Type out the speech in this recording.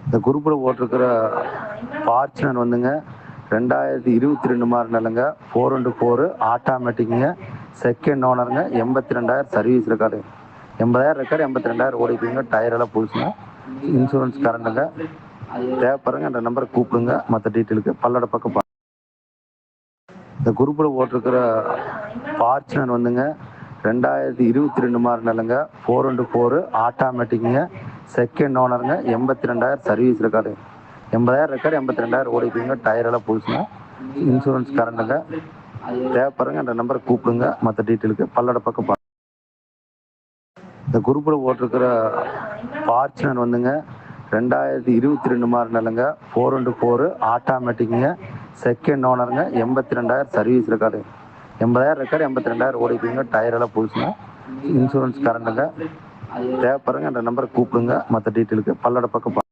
இந்த குரூப்பில் போட்டிருக்கிற ஃபார்ச்சுனர் வந்துங்க 2022 மாடலுங்க 4x4 ஆட்டோமேட்டிக்குங்க. செகண்ட் ஓனருங்க. 82,000 சர்வீஸ் ரெக்கார்டு. 80,000 ரெக்கார்டு, 82,000 ஓடிக்குங்க. டயர் எல்லாம் புதுசுங்க. இன்சூரன்ஸ் கரண்ட்டுங்க. தேவைப்படுறங்க அந்த நம்பரை கூப்பிடுங்க. மற்ற டீட்டெயிலுக்கு பல்லட பக்கம் இந்த குரூப்பில் போட்டிருக்கிற ஃபார்ச்சுனர் வந்துங்க 2022 மாடலுங்க 4x4 ஆட்டோமேட்டிக்குங்க. செகண்ட் ஓனருங்க. 82,000 சர்வீஸ் ரெக்கார்டு. 80,000 ரெக்கார்டு, 82,000 ஓடிக்குங்க. டயர் எல்லாம் புதுசுங்க. இன்சூரன்ஸ் கரண்ட்டுங்க. தேவைப்படுறங்க அந்த நம்பரை கூப்பிடுங்க. மற்ற டீட்டெயிலுக்கு பல்லட பக்கம் இந்த குரூப்பில் போட்டிருக்கிற ஃபார்ச்சுனர் வந்துங்க 2022 மாடலுங்க 4x4 ஆட்டோமேட்டிக்குங்க. செகண்ட் ஓனருங்க. 82,000 சர்வீஸ் ரெக்கார்டு. 80,000 ரெக்கார்டு, 82,000 ஓடிக்குங்க. டயர் எல்லாம் புதுசுங்க. இன்சூரன்ஸ் கரண்ட்டுங்க. தேவைப்படுறங்க அந்த நம்பரை கூப்பிடுங்க. மற்ற டீட்டெயிலுக்கு பல்லட பக்கம்